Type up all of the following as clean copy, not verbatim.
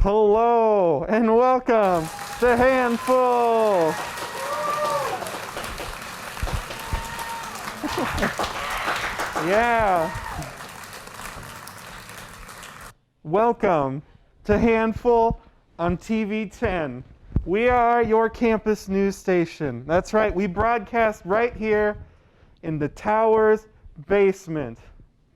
Hello and welcome to Handful. Yeah. Welcome to Handful on TV 10. We are your campus news station. That's right, we broadcast right here in the Towers basement.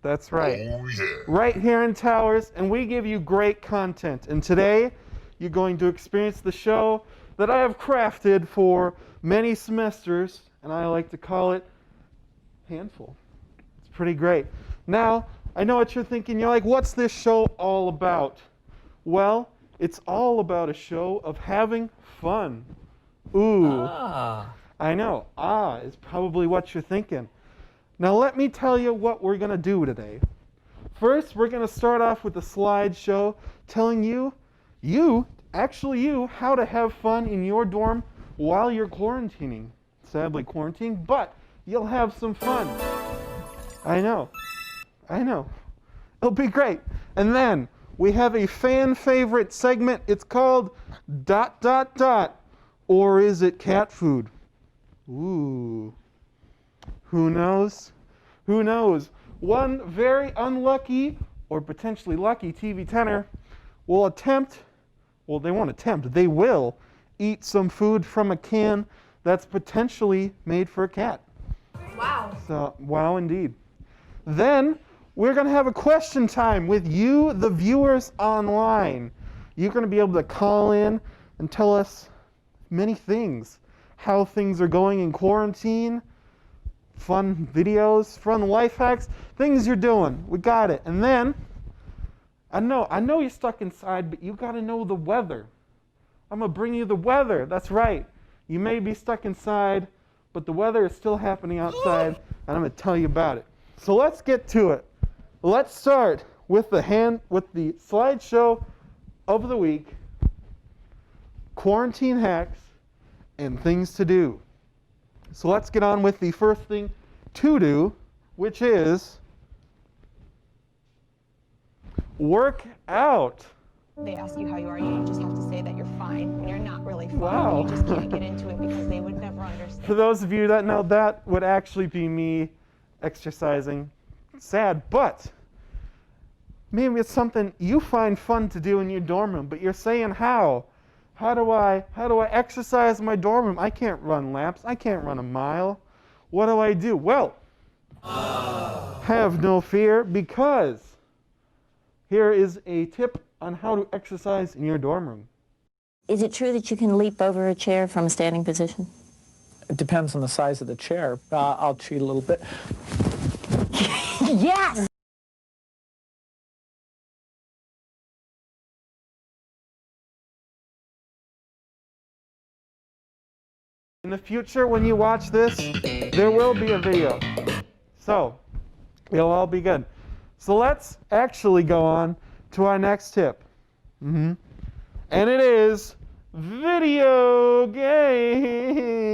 That's right. Oh, yeah. Right here in Towers, and we give you great content. And today, you're going to experience the show that I have crafted for many semesters, and I like to call it Handful. It's pretty great. Now, I know what you're thinking. You're like, what's this show all about? Well, it's all about a show of having fun. Ooh. I know. Is probably what you're thinking. Now let me tell you what we're going to do today. First, we're going to start off with a slideshow telling you, how to have fun in your dorm while you're quarantining. Sadly quarantined, but you'll have some fun. I know. It'll be great. And then we have a fan favorite segment. It's called ... or is it cat food? Ooh. Who knows? Who knows? One very unlucky or potentially lucky TV 10er will attempt, well, they won't attempt, they will eat some food from a can that's potentially made for a cat. Wow. So, wow indeed. Then we're going to have a question time with you, the viewers online. You're going to be able to call in and tell us many things. How things are going in quarantine, fun videos, fun life hacks, things you're doing. We got it. And then, I know you're stuck inside, but you got to know the weather. I'm going to bring you the weather. That's right. You may be stuck inside, but the weather is still happening outside, and I'm going to tell you about it. So let's get to it. Let's start with the slideshow of the week, quarantine hacks, and things to do. So let's get on with the first thing to do, which is work out. They ask you how you are, you just have to say that you're fine when you're not really fine. Wow. You just can't get into it because they would never understand. For those of you that know, that would actually be me exercising. Sad, but maybe it's something you find fun to do in your dorm room, but you're saying how? How do I exercise in my dorm room? I can't run laps. I can't run a mile. What do I do? Well, have no fear, because here is a tip on how to exercise in your dorm room. Is it true that you can leap over a chair from a standing position? It depends on the size of the chair. I'll cheat a little bit. Yes! In the future, when you watch this, there will be a video. So, it'll all be good. So let's actually go on to our next tip. And it is video games.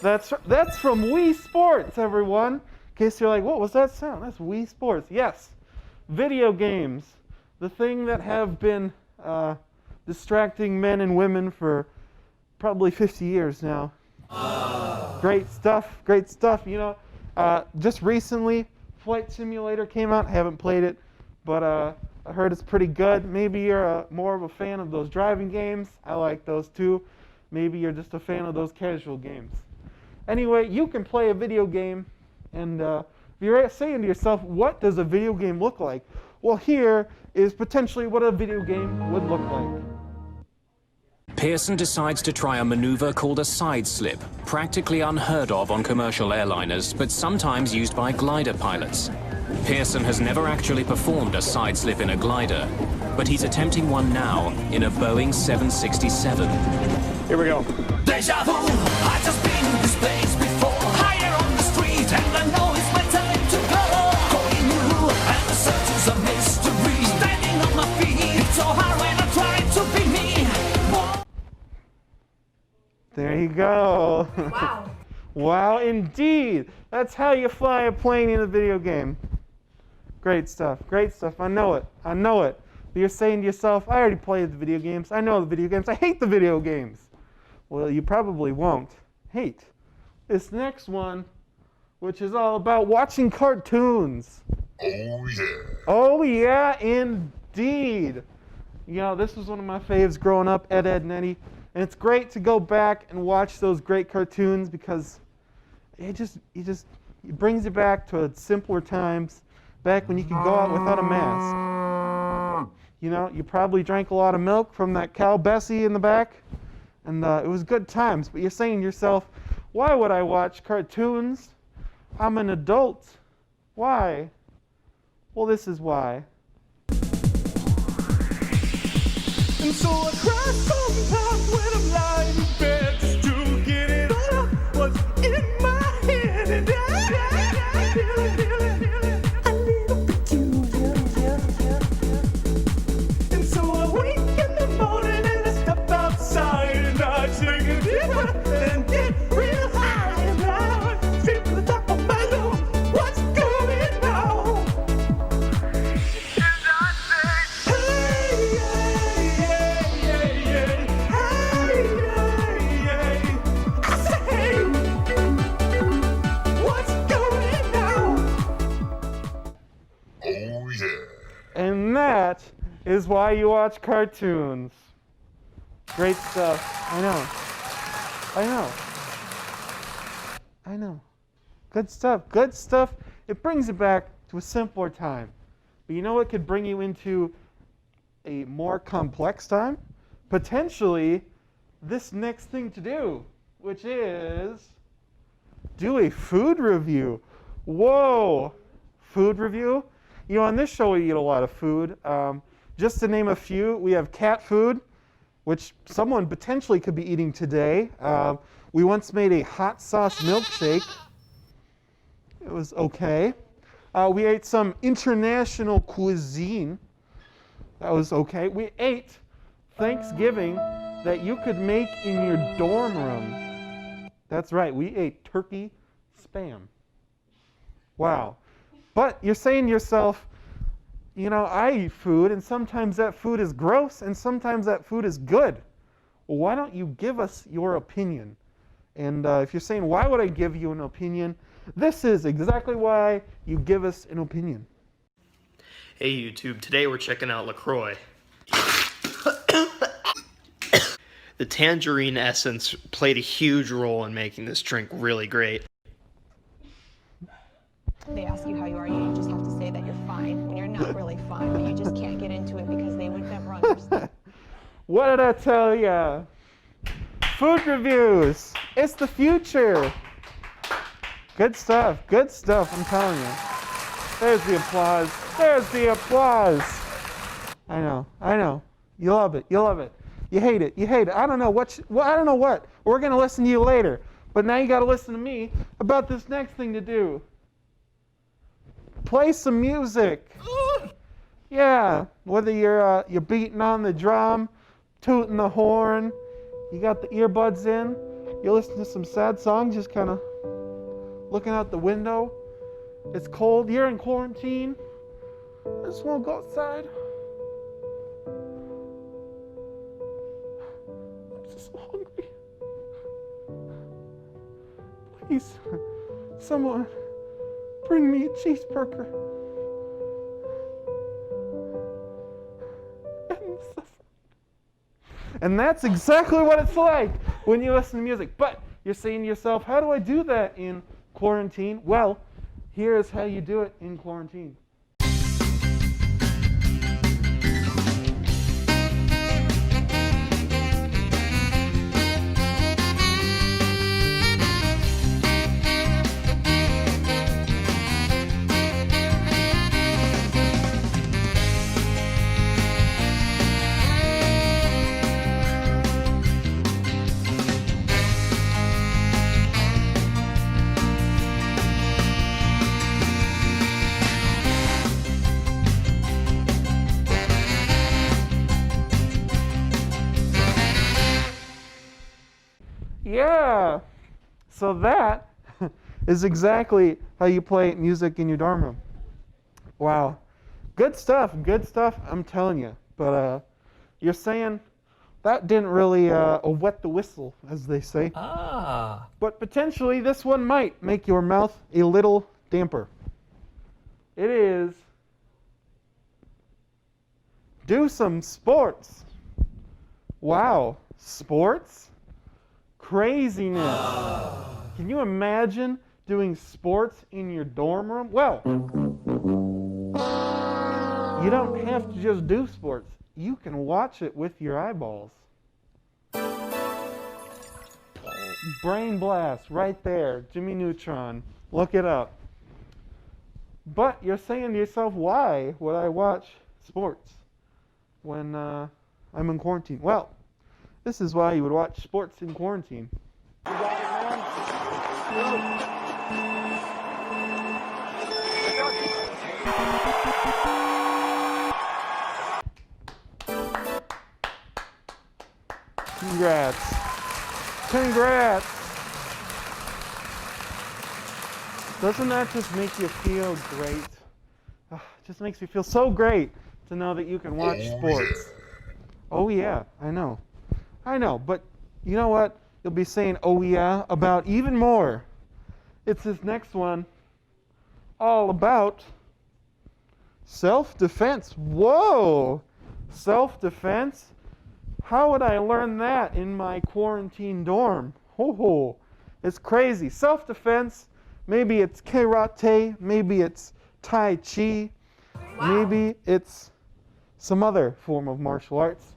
That's from Wii Sports, everyone. In case you're like, what was that sound? That's Wii Sports. Yes, video games. The thing that have been distracting men and women for probably 50 years now. Great stuff. You know, just recently, Flight Simulator came out. I haven't played it, but I heard it's pretty good. Maybe you're more of a fan of those driving games. I like those too. Maybe you're just a fan of those casual games. Anyway, you can play a video game, and if you're saying to yourself, what does a video game look like? Well, here is potentially what a video game would look like. Pearson decides to try a maneuver called a side slip, practically unheard of on commercial airliners, but sometimes used by glider pilots. Pearson has never actually performed a side slip in a glider, but he's attempting one now in a Boeing 767. Here we go. Deja vu, I just been in this place before. Higher on the street, and I know it's my time to go. Going new, and the search is a mystery. Standing on my feet, it's so hard when I try to be me. There you go. Wow. Wow, indeed. That's how you fly a plane in a video game. Great stuff. Great stuff. I know it. I know it. But you're saying to yourself, I already played the video games. I know the video games. I hate the video games. Well, you probably won't hate this next one, which is all about watching cartoons. Oh, yeah. Oh, yeah, indeed. You know, this was one of my faves growing up, Ed, Edd n Eddy. And it's great to go back and watch those great cartoons because it brings you back to simpler times, back when you could go out without a mask. You know, you probably drank a lot of milk from that cow Bessie in the back, and it was good times. But you're saying to yourself, why would I watch cartoons? I'm an adult. Why? Well, this is why. And so I cry sometimes when I'm lying in bed just to get it all out what's in my head. And I feel it a little peculiar. And so I wake in the morning and I step outside and I take a deep breath and get real high. And I straight to the top of my lungs, what's going on? And I say, Oh, yeah. And that is why you watch cartoons. Great stuff. I know. Good stuff. Good stuff. It brings it back to a simpler time. But you know what could bring you into a more complex time? Potentially this next thing to do, which is do a food review. Whoa! Food review? You know, on this show we eat a lot of food. Just to name a few, we have cat food, which someone potentially could be eating today. We once made a hot sauce milkshake. It was okay. We ate some international cuisine. That was okay. We ate Thanksgiving that you could make in your dorm room. That's right, we ate turkey spam. Wow. But you're saying to yourself, you know, I eat food, and sometimes that food is gross, and sometimes that food is good. Well, why don't you give us your opinion? And if you're saying, why would I give you an opinion? This is exactly why you give us an opinion. Hey YouTube, today we're checking out LaCroix. The tangerine essence played a huge role in making this drink really great. They ask you how you are, you just have to say that you're fine when you're not really fine, but you just can't get into it because they would never understand. What did I tell ya? Food reviews. It's the future. Good stuff. Good stuff, I'm telling you. There's the applause. There's the applause. I know. You love it. You hate it. I don't know what. We're going to listen to you later. But now you got to listen to me about this next thing to do. Play some music. Yeah, whether you're beating on the drum, tooting the horn, you got the earbuds in, you're listening to some sad songs, just kind of looking out the window. It's cold. You're in quarantine. I just want to go outside. I'm just so hungry. Please, someone, bring me a cheeseburger. And that's exactly what it's like when you listen to music. But you're saying to yourself, how do I do that in quarantine? Well, here's how you do it in quarantine. Yeah. So that is exactly how you play music in your dorm room. Wow. Good stuff, I'm telling you. But you're saying that didn't really wet the whistle, as they say. Ah. But potentially this one might make your mouth a little damper. It is do some sports. Wow, sports? Craziness. Can you imagine doing sports in your dorm room? Well, you don't have to just do sports. You can watch it with your eyeballs. Brain blast right there. Jimmy Neutron. Look it up. But you're saying to yourself, why would I watch sports when I'm in quarantine? Well, this is why you would watch sports in quarantine. You got it, man? Congrats. Congrats. Doesn't that just make you feel great? It just makes me feel so great to know that you can watch sports. Oh yeah, I know. I know, but you know what? You'll be saying oh yeah about even more. It's this next one all about self-defense. Whoa! Self-defense? How would I learn that in my quarantine dorm? Oh, it's crazy. Self-defense, maybe it's karate, maybe it's tai chi, maybe it's some other form of martial arts.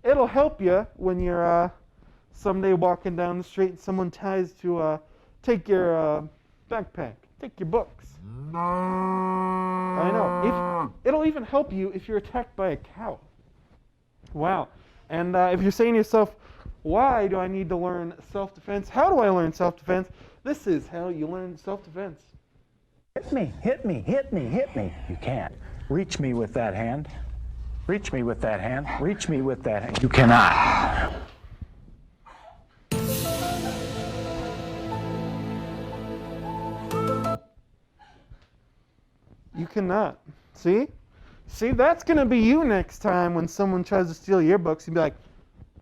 It'll help you when you're someday walking down the street and someone tries to take your backpack, take your books. I know. It'll even help you if you're attacked by a cow. Wow. And if you're saying to yourself, why do I need to learn self-defense? How do I learn self-defense? This is how you learn self-defense. Hit me, hit me, hit me, hit me. You can't. Reach me with that hand. Reach me with that hand. Reach me with that hand. You cannot. You cannot. See? See, that's going to be you next time when someone tries to steal your books. You'd be like,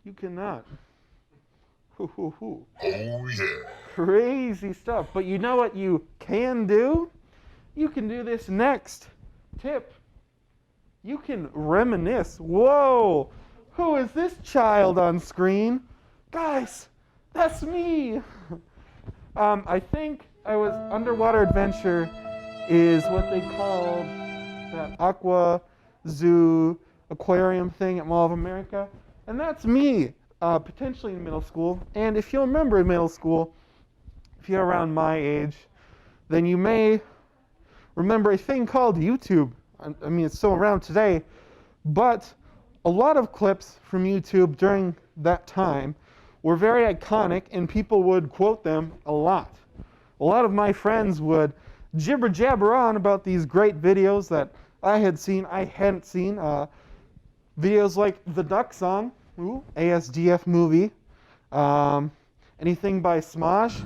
you cannot. Hoo, hoo, hoo. Oh, yeah. Crazy stuff. But you know what you can do? You can do this next tip. You can reminisce. Whoa! Who is this child on screen? Guys, that's me. I think I was Underwater Adventure is what they called that aqua zoo aquarium thing at Mall of America. And that's me, potentially in middle school. And if you remember in middle school, if you're around my age, then you may remember a thing called YouTube. I mean, it's still around today, but a lot of clips from YouTube during that time were very iconic and people would quote them a lot. A lot of my friends would jibber jabber on about these great videos that I hadn't seen. Videos like the Duck Song, ASDF movie, anything by Smosh.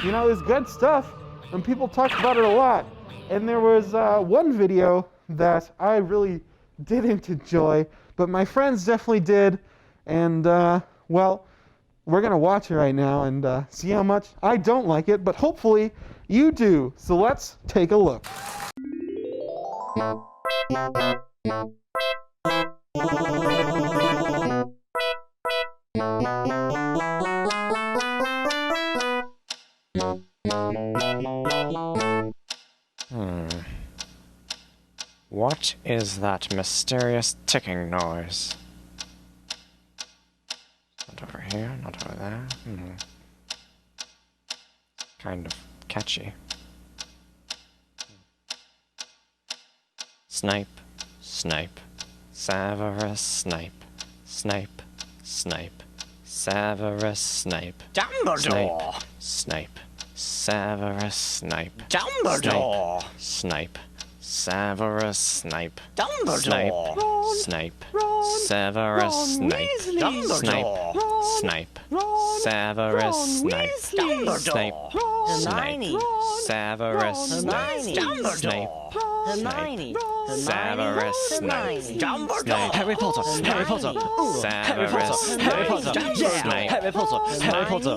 You know, it's good stuff, and people talked about it a lot. And there was one video that I really didn't enjoy, but my friends definitely did. And, well, we're going to watch it right now and see how much I don't like it, but hopefully you do. So let's take a look. What is that mysterious ticking noise? Not over here, not over there. Kind of catchy. Snipe, snipe, Severus Snape, snipe, snipe, Severus Snape. Dumbledore! Snape, Severus Snape. Dumbledore! Snape, Severus Snape. Dumbledore! Snape, Snape, Severus Snape. Dumbledore! Snipe. Severus Snape. Snape. Snape. Severus Snape. Snape. Snape. Severus Snape. Snape. Harry Potter. Harry Potter. Severus Harry Potter. Yeah. Snape. Harry Potter. Harry Potter.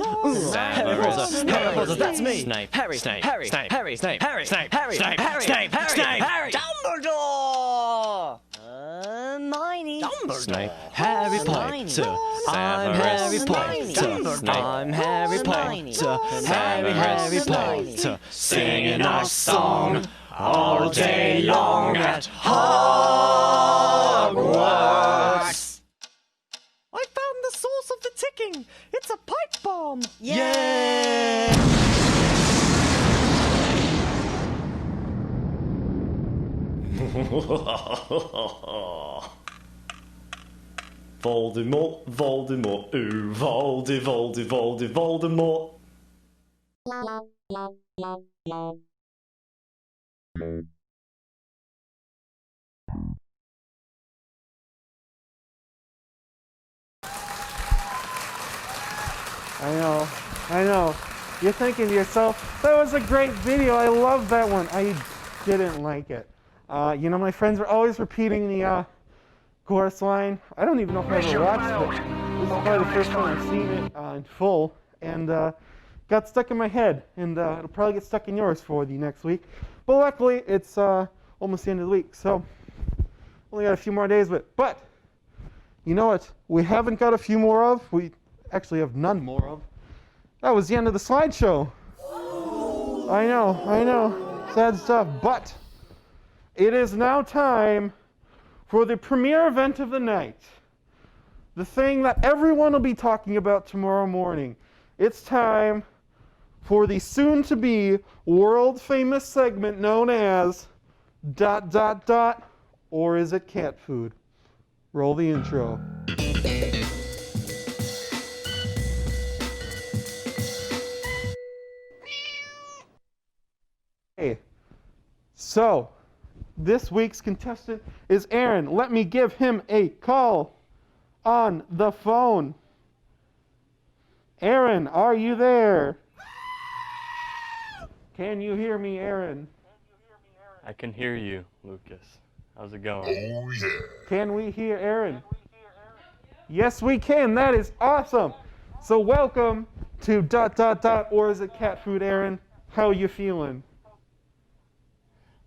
Harry Potter. Harry Potter. That's me. Snape. Harry. Snape. Harry. Snape. Harry. Snape. Harry. Snape. Harry. Snape. Harry. Snape. Snape. Harry. Dumbledore. Hermione. Snape. Harry Potter. I'm Harry Potter. I'm Harry Potter. Harry Potter. Singing our song all day long at Hogwarts. I found the source of the ticking. It's a pipe bomb. Yeah. Voldemort, Voldemort, ooh, Voldemort. I know. You're thinking to yourself, that was a great video. I love that one. I didn't like it. My friends were always repeating the chorus line. I don't even know if I ever watched it. This is probably the first time I've seen it in full, and got stuck in my head, and it'll probably get stuck in yours for the next week. But luckily, it's almost the end of the week, so only got a few more days of it. But you know what we haven't got a few more of? We actually have none more of. That was the end of the slideshow. I know. Sad stuff. But it is now time for the premiere event of the night. The thing that everyone will be talking about tomorrow morning. It's time for the soon-to-be world-famous segment known as ... or is it cat food? Roll the intro. Hey, so this week's contestant is Aaron. Let me give him a call on the phone. Aaron, are you there? Can you hear me, Aaron? I can hear you, Lucas. How's it going? Oh, yeah. Can we hear Aaron? Yes, we can. That is awesome. So welcome to ... or is it cat food, Aaron? How you feeling?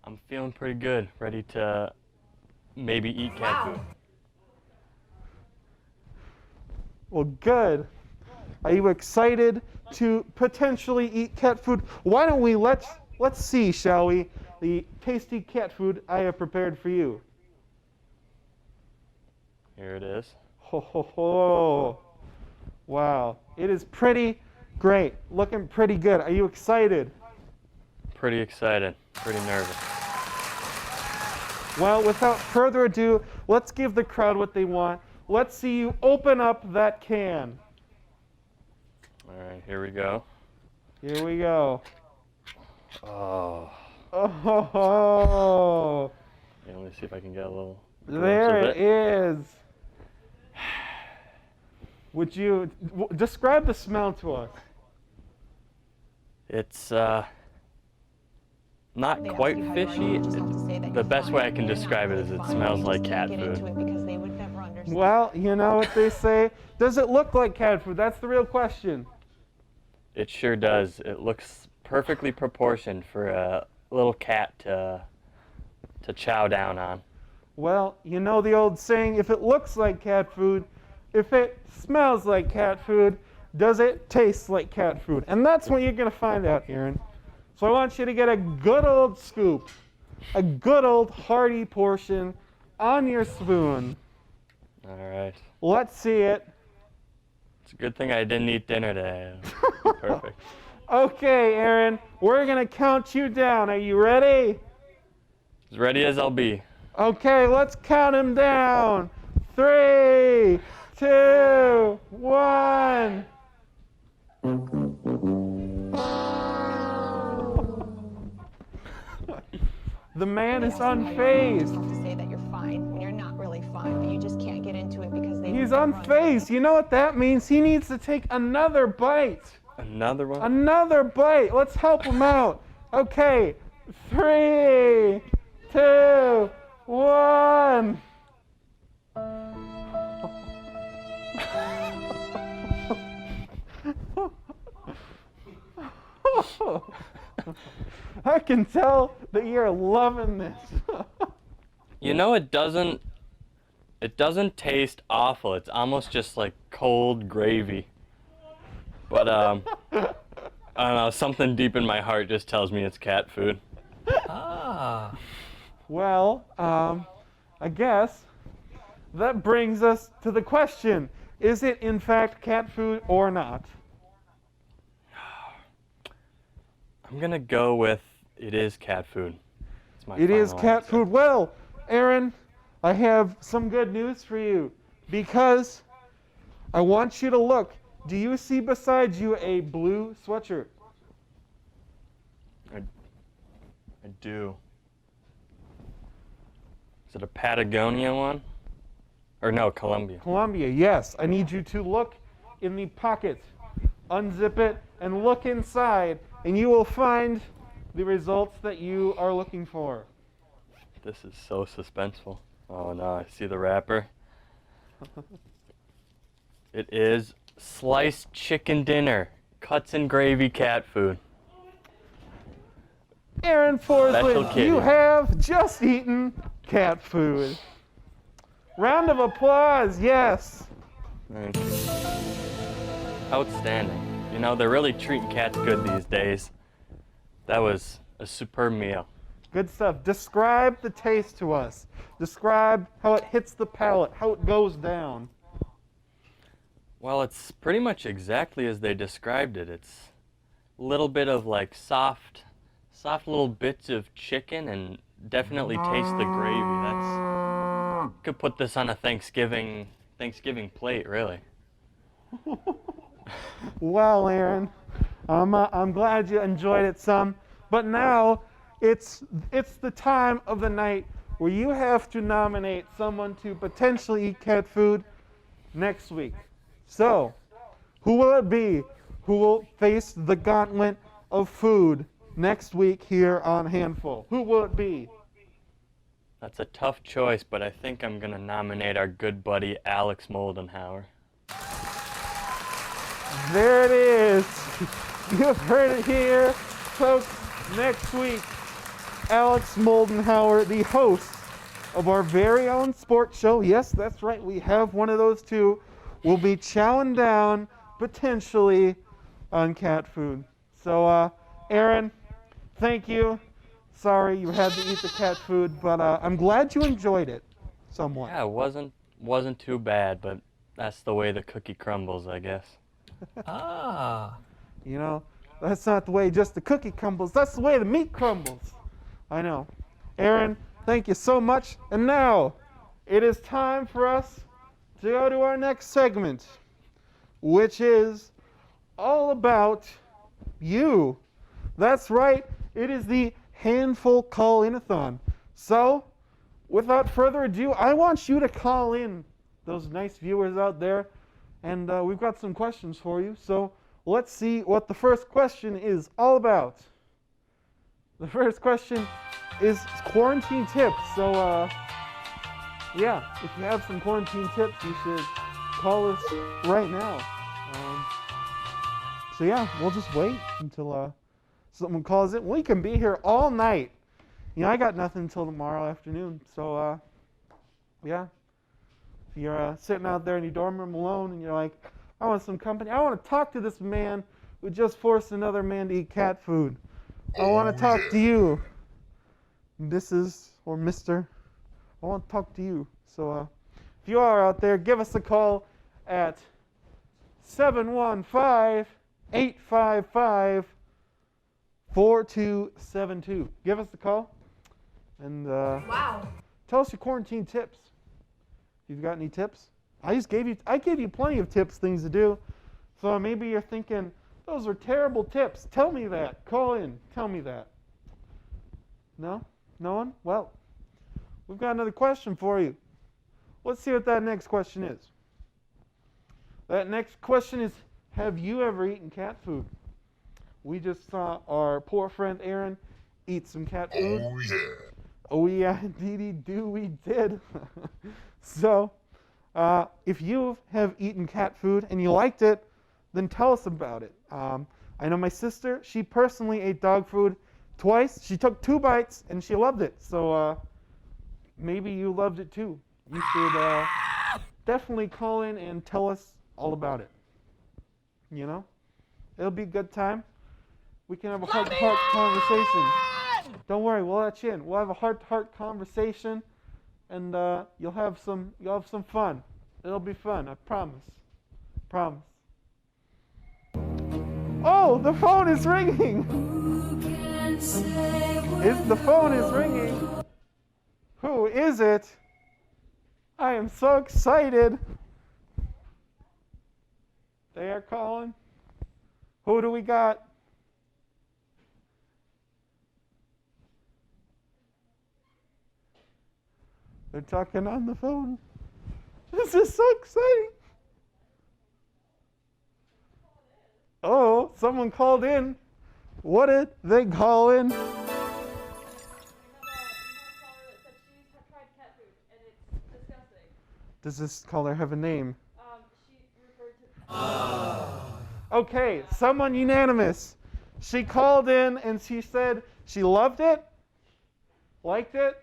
I'm feeling pretty good. Ready to maybe eat cat food. Well, good. Are you excited to potentially eat cat food? Why don't we let's see, shall we, the tasty cat food I have prepared for you. Here it is. Ho ho ho. Wow. It is pretty great. Looking pretty good. Are you excited? Pretty excited. Pretty nervous. Well, without further ado, let's give the crowd what they want. Let's see you open up that can. All right, here we go. Here we go. Oh. Oh. Yeah, let me see if I can get a little. There it is. Would you describe the smell to us? It's not quite fishy. The best way I can describe it is it smells like cat food. Well, you know what they say. Does it look like cat food? That's the real question. It sure does. It looks perfectly proportioned for a little cat to chow down on. Well, you know the old saying, if it looks like cat food, if it smells like cat food, does it taste like cat food? And that's what you're going to find out, Aaron. So I want you to get a good old scoop, a good old hearty portion on your spoon. All right. Let's see it. It's a good thing I didn't eat dinner today. Perfect. Okay, Aaron, we're going to count you down. Are you ready? As ready as I'll be. Okay, let's count him down. 3, 2, 1. The man is unfazed. You have to say that you're fine when you're not really fine, but you just can't get into it because they He's unfazed. You know what that means? He needs to take another bite. Another one? Another bite. Let's help him out. Okay. 3, 2, 1. I can tell that you're loving this. You know, it doesn't taste awful. It's almost just like cold gravy. But I don't know, something deep in my heart just tells me it's cat food. Ah. Well, I guess that brings us to the question. Is it in fact cat food or not? I'm gonna go with it is cat food. It's my It is final cat answer. food. Well, Aaron, I have some good news for you because I want you to look. Do you see beside you a blue sweatshirt? I do. Is it a Patagonia one? Or no, Columbia. Columbia, yes. I need you to look in the pocket, unzip it, and look inside, and you will find the results that you are looking for. This is so suspenseful. Oh no, I see the wrapper. It is sliced chicken dinner, cuts and gravy cat food. Aaron Special Forsland, kitty. you have just eaten cat food. Round of applause, yes. Thank you. Outstanding. You know, they're really treating cats good these days. That was a superb meal. Good stuff. Describe the taste to us. Describe how it hits the palate, how it goes down. Well, it's pretty much exactly as they described it. It's a little bit of like soft little bits of chicken, and definitely taste the gravy. Could put this on a Thanksgiving plate, really. Well, Aaron, I'm glad you enjoyed it some. But now it's the time of the night where you have to nominate someone to potentially eat cat food next week. So, who will it be who will face the gauntlet of food next week here on Handful? Who will it be? That's a tough choice, but I think I'm gonna nominate our good buddy Alex Moldenhauer. There it is. You've heard it here, folks. Next week, Alex Moldenhauer, the host of our very own sports show. Yes, that's right. We have one of those too. Will be chowing down potentially on cat food. So, Aaron, thank you. Sorry you had to eat the cat food, but I'm glad you enjoyed it somewhat. Yeah, it wasn't too bad, but that's the way the cookie crumbles, I guess. Ah. You know, that's not the way just the cookie crumbles. That's the way the meat crumbles. I know. Aaron, thank you so much. And now, it is time for us to go to our next segment, which is all about you. That's right. It is the Handful Call In-a-thon. So, without further ado, I want you to call in those nice viewers out there. And we've got some questions for you. So let's see what the first question is all about. The first question is quarantine tips. So, yeah, if you have some quarantine tips, you should call us right now. So, yeah, we'll just wait until someone calls in. We can be here all night. You know, I got nothing until tomorrow afternoon. So, yeah. If you're sitting out there in your dorm room alone and you're like, I want some company. I want to talk to this man who just forced another man to eat cat food. I want to talk to you. Or Mr. I want to talk to you. So if you are out there, give us a call at 715-855-4272. Give us a call and tell us your quarantine tips. If you've got any tips, I gave you plenty of tips, things to do. So maybe you're thinking, those are terrible tips. Tell me that. Call in. Tell me that. No? No one? Well, we've got another question for you. Let's see what that next question is. That next question is, have you ever eaten cat food? We just saw our poor friend Aaron eat some cat food. Oh yeah. Oh yeah, indeed we did. So, if you have eaten cat food and you liked it, then tell us about it. I know my sister, she personally ate dog food twice. She took 2 bites and she loved it. So maybe you loved it too. You should definitely call in and tell us all about it. You know? It'll be a good time. We can have a heart-to-heart conversation. Don't worry, we'll let you in. We'll have a heart-to-heart conversation, and you'll have some fun. It'll be fun, I promise. Promise. Oh, the phone is ringing. The phone is ringing. Who is it? I am so excited. They are calling. Who do we got? They're talking on the phone. This is so exciting. Oh, someone called in. What did they call in? Does this caller have a name? Okay, someone unanimous. She called in and she said she loved it, liked it.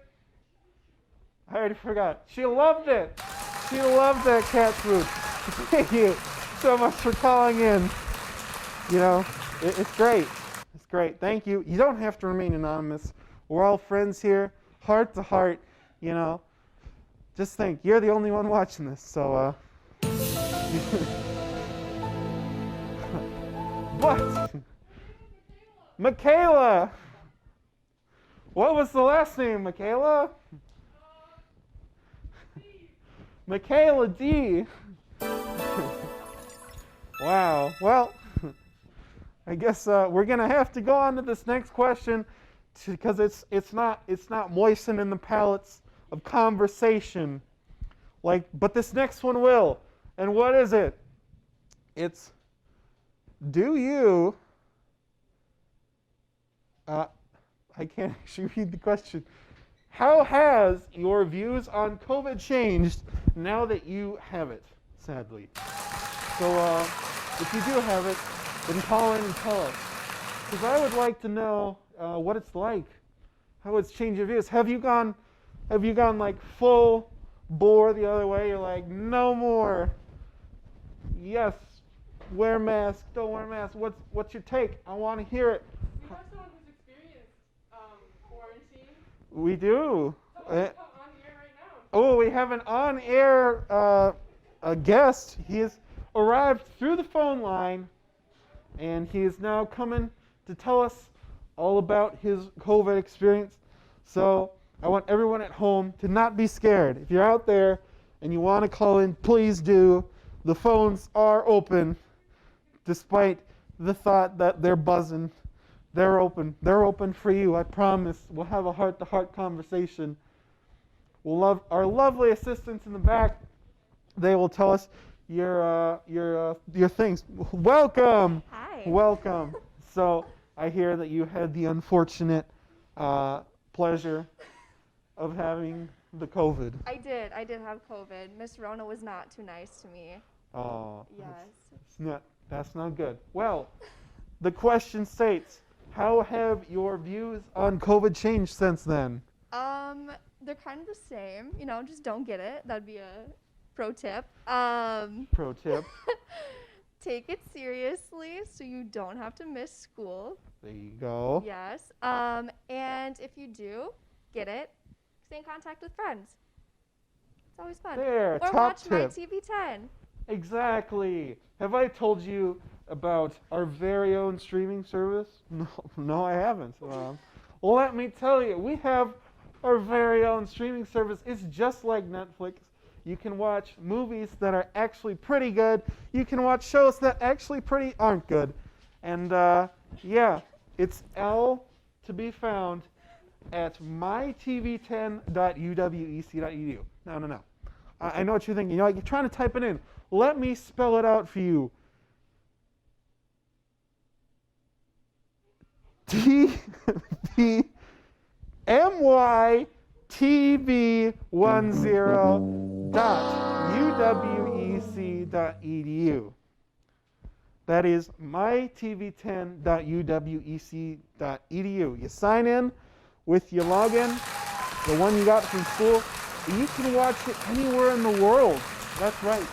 I already forgot. She loved it. She loved that cat food. Thank you so much for calling in. You know, it's great. It's great. Thank you. You don't have to remain anonymous. We're all friends here, heart to heart. You know, just think, you're the only one watching this. So, what? Michaela. What was the last name, Michaela? Michaela D. Wow. Well, I guess we're gonna have to go on to this next question because it's not moistening the palates of conversation, but this next one will. And what is it? It's, do you? I can't actually read the question. How has your views on COVID changed now that you have it, sadly? So if you do have it, then call in and tell us. Because I would like to know what it's like, how it's changed your views. Have you gone like full bore the other way? You're like, no more. Yes, wear mask, don't wear mask. What's your take? I want to hear it. We have someone who's experienced quarantine. We do. Come on air right now. Oh, we have an on-air a guest. He has arrived through the phone line, and he is now coming to tell us all about his COVID experience. So I want everyone at home to not be scared. If you're out there and you want to call in, please do. The phones are open, despite the thought that they're buzzing. They're open. They're open for you, I promise. We'll have a heart-to-heart conversation. We'll love our lovely assistants in the back. They will tell us your things. Welcome. Hi. Welcome. So I hear that you had the unfortunate pleasure of having the COVID. I did have COVID. Miss Rona was not too nice to me. Oh. Yes. That's not good. Well, the question states, how have your views on COVID changed since then? They're kind of the same. You know, just don't get it. That'd be a pro tip. Pro tip. Take it seriously so you don't have to miss school. There you go. Yes. And if you do get it, stay in contact with friends. It's always fun. There, or top watch tip. My TV 10. Exactly. Have I told you about our very own streaming service? No, I haven't. Well, let me tell you, we have our very own streaming service. It's just like Netflix. You can watch movies that are actually pretty good. You can watch shows that actually aren't good. And yeah, it's all to be found at mytv10.uwec.edu. No. I know what you're thinking. You're trying to type it in. Let me spell it out for you. mytv10.uwec.edu. That is mytv10.uwec.edu. You sign in with your login, the one you got from school. You can watch it anywhere in the world. That's right.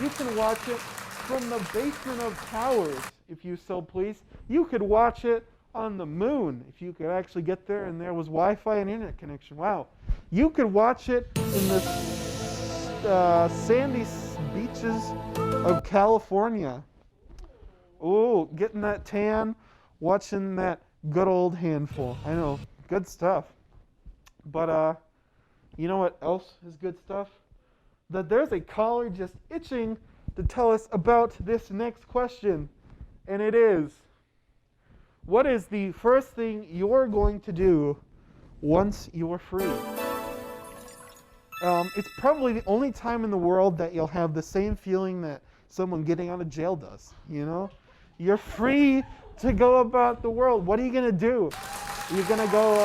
You can watch it from the basement of towers, if you so please. You could watch it on the moon, if you could actually get there and there was Wi-Fi and internet connection. Wow. You could watch it in the sandy beaches of California. Ooh, getting that tan, watching that good old handful. I know, good stuff. But you know what else is good stuff? That there's a caller just itching to tell us about this next question. And it is, what is the first thing you're going to do once you're free? It's probably the only time in the world that you'll have the same feeling that someone getting out of jail does, you know? You're free to go about the world. What are you going to do? You're going to go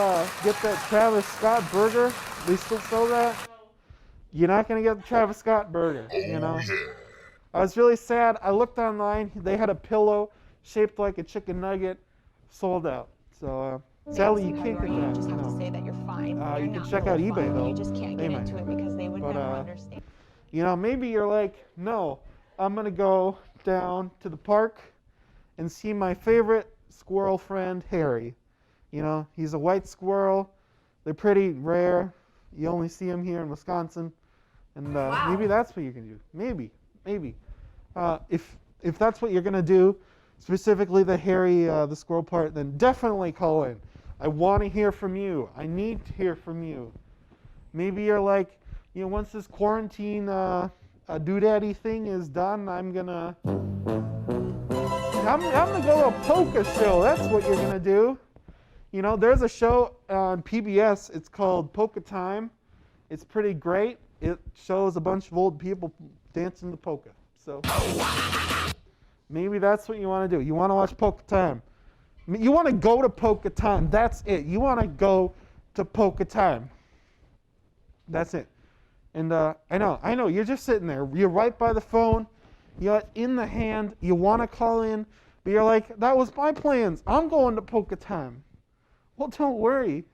get that Travis Scott burger? They still sell that? You're not going to get the Travis Scott burger, you know? I was really sad. I looked online. They had a pillow shaped like a chicken nugget, sold out. So sadly, you can't get that. You just have to say that you're fine. You can check out eBay though. You just can't get into it because they would never understand. You know, maybe you're like, no, I'm gonna go down to the park and see my favorite squirrel friend, Harry. You know, he's a white squirrel. They're pretty rare. You only see them here in Wisconsin. And maybe that's what you can do. Maybe. If that's what you're gonna do, specifically the Harry, the squirrel part, then definitely call in. I want to hear from you. I need to hear from you. Maybe you're like, you know, once this quarantine doodaddy thing is done, I'm gonna go to a polka show. That's what you're gonna do. You know, there's a show on PBS. It's called Polka Time. It's pretty great. It shows a bunch of old people dancing the polka. So maybe that's what you want to do. You want to watch Polka Time. You want to go to Polka Time. That's it. You want to go to Polka Time. That's it. And I know. You're just sitting there. You're right by the phone. You're in the hand. You want to call in. But you're like, that was my plans. I'm going to Polka Time. Well, don't worry.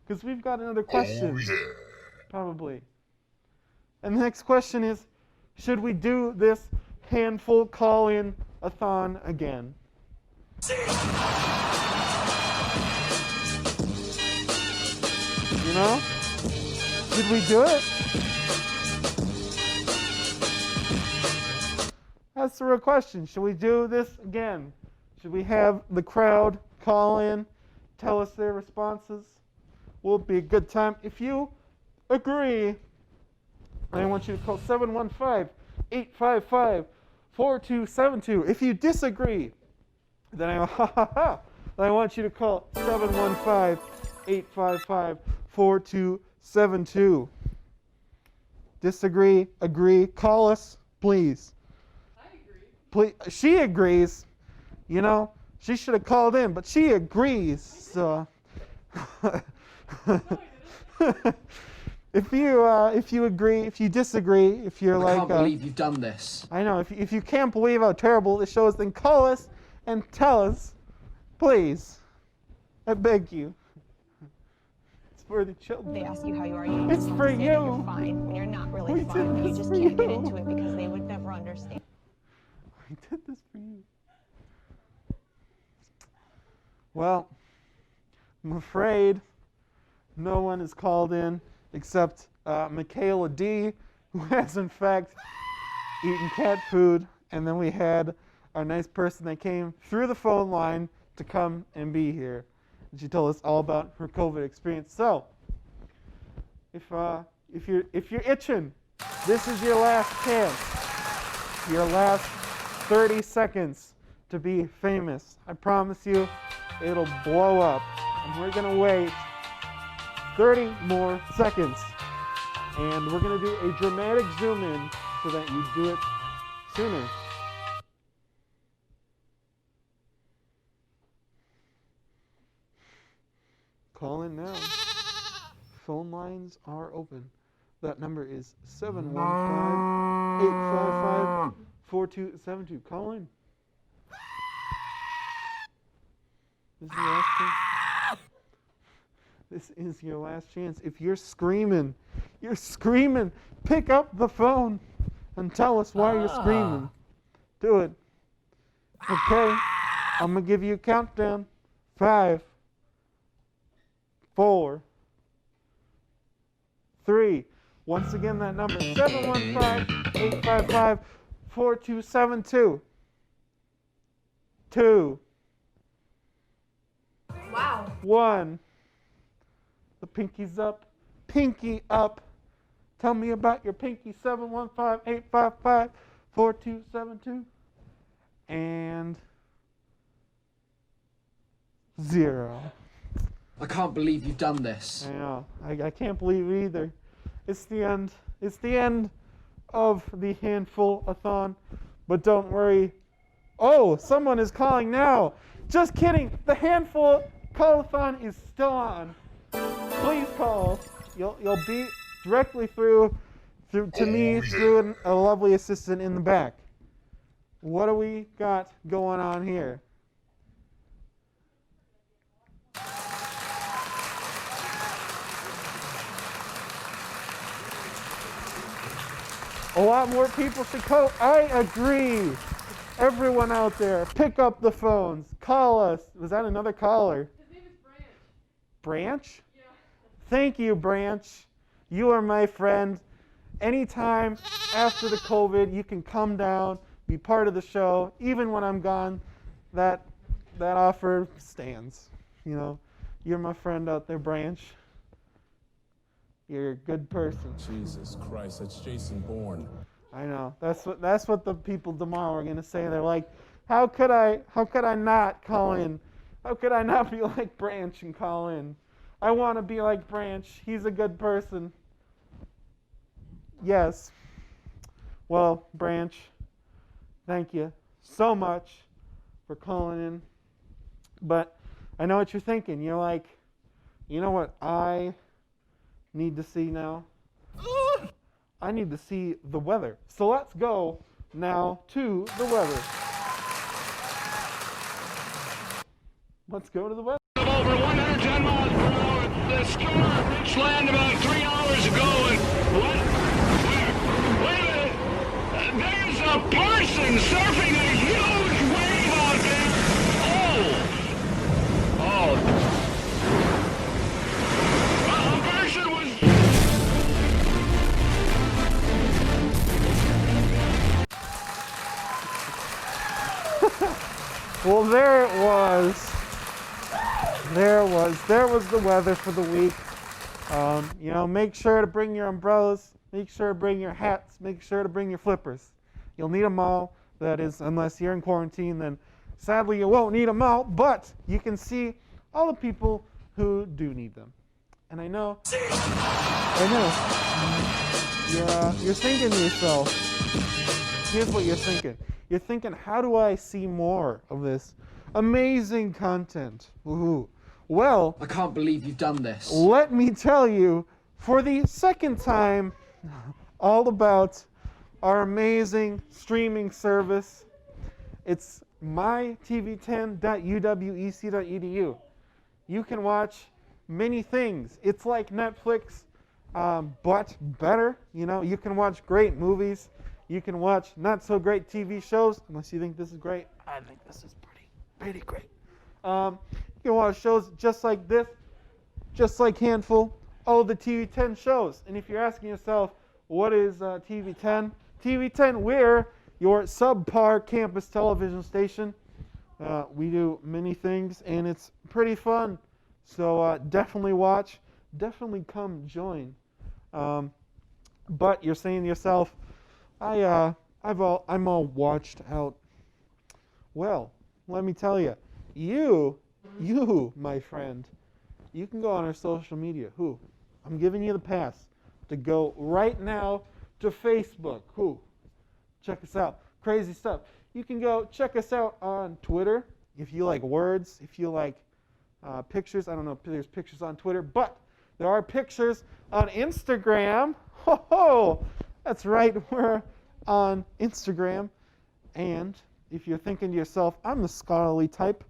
Because we've got another question. Oh, yeah. Probably. And the next question is, should we do this handful call-in-a-thon again? You know? Should we do it? That's the real question. Should we do this again? Should we have the crowd call in, tell us their responses? Will it be a good time? If you agree, I want you to call 715-855-4272. If you disagree, then I want you to call 715-855-4272. Disagree, agree, call us, please. I agree. Please. She agrees. You know, she should have called in, but she agrees. So If you agree, if you disagree, if you're I like, can't believe you've done this. I know. If you can't believe how terrible this show is, then call us and tell us, please. I beg you. It's for the children. They ask you how you are. You It's just have for to say that you. you're fine when you're not really We fine. did But you this just for can't get you. into it because they would never understand. I did this for you. Well, I'm afraid no one has called in except Michaela D, who has in fact eaten cat food, and then we had our nice person that came through the phone line to come and be here. And she told us all about her COVID experience. So, if you're itching, this is your last chance. Your last 30 seconds to be famous. I promise you, it'll blow up. And we're gonna wait 30 more seconds. And we're gonna do a dramatic zoom in so that you do it sooner. Call in now. Phone lines are open. That number is 715-855-4272. Call in. This is your last chance. This is your last chance. If you're screaming, pick up the phone and tell us why you're screaming. Do it. Okay. I'm going to give you a countdown. 5, 4, 3. Once again, that number, 715-855-4272. 2. Wow. 1. The pinky's up. Pinky up. Tell me about your pinky. 715-855-4272. And 0. I can't believe you've done this. I know. I can't believe it either. It's the end. It's the end of the handful-a-thon. But don't worry. Oh, someone is calling now. Just kidding. The handful call-a-thon is still on. Please call. You'll be directly through to me through a lovely assistant in the back. What do we got going on here? A lot more people should call. I agree. Everyone out there, pick up the phones. Call us. Was that another caller? His name is Branch. Branch? Yeah. Thank you, Branch. You are my friend. Anytime after the COVID, you can come down, be part of the show. Even when I'm gone, that offer stands. You know, you're my friend out there, Branch. You're a good person. Jesus Christ, that's Jason Bourne. I know. That's what the people tomorrow are gonna say. They're like, how could I not call in? How could I not be like Branch and call in? I want to be like Branch. He's a good person. Yes. Well, Branch, thank you so much for calling in. But I know what you're thinking. You're like, you know what I need to see now? I need to see the weather. So let's go now to the weather. Let's go to the weather. Over 110 miles per hour. The storm reached land about 3 hours ago. And what? Wait a minute. There's a person surfing a huge wave out there. Oh. Well, a person was. Well, there it was. There was the weather for the week. You know, make sure to bring your umbrellas. Make sure to bring your hats. Make sure to bring your flippers. You'll need them all. That is, unless you're in quarantine, then sadly you won't need them all. But you can see all the people who do need them. And I know. You're thinking to yourself. Here's what you're thinking. You're thinking, how do I see more of this amazing content? Woohoo. Well, I can't believe you've done this. Let me tell you, for the second time, all about our amazing streaming service. It's mytv10.uwec.edu. You can watch many things. It's like Netflix, but better. You know, you can watch great movies. You can watch not so great TV shows, unless you think this is great. I think this is pretty great. You can watch shows just like this, just like Handful, all the TV10 shows. And if you're asking yourself, what is TV10? TV10, we're your subpar campus television station. We do many things, and it's pretty fun. So definitely watch. Definitely come join. But you're saying to yourself, I'm all watched out. Well, let me tell you, you, my friend, you can go on our social media. I'm giving you the pass to go right now to Facebook. Check us out. crazy stuff. You can go check us out on Twitter if you like words, if you like pictures. I don't know if there's pictures on Twitter, but there are pictures on Instagram. Ho ho! That's right, we're on Instagram. And if you're thinking to yourself, I'm the scholarly type,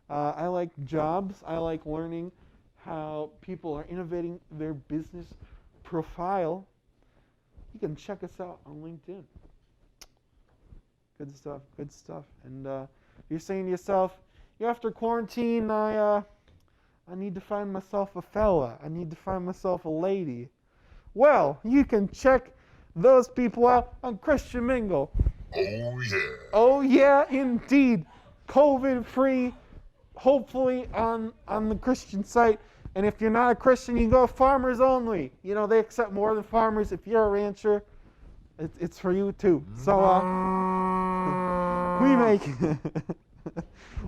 I like jobs, I like learning how people are innovating their business profile, you can check us out on LinkedIn. Good stuff, good stuff. And you're saying to yourself, after quarantine, I need to find myself a fella. I need to find myself a lady. Well, you can check those people out on Christian Mingle. Oh yeah. Oh yeah, indeed. COVID-free, hopefully on the Christian site. And if you're not a Christian, you can go farmers only. You know, they accept more than farmers. If you're a rancher, it's for you too. So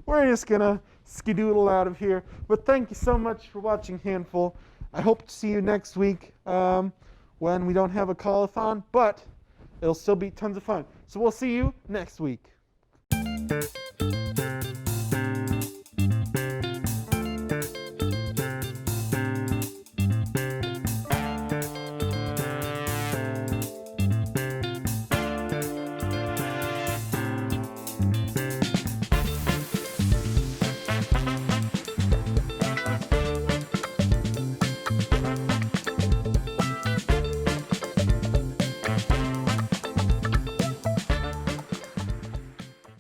we're just gonna skedoodle out of here. But thank you so much for watching Handful. I hope to see you next week when we don't have a call-a-thon, but it'll still be tons of fun. So we'll see you next week.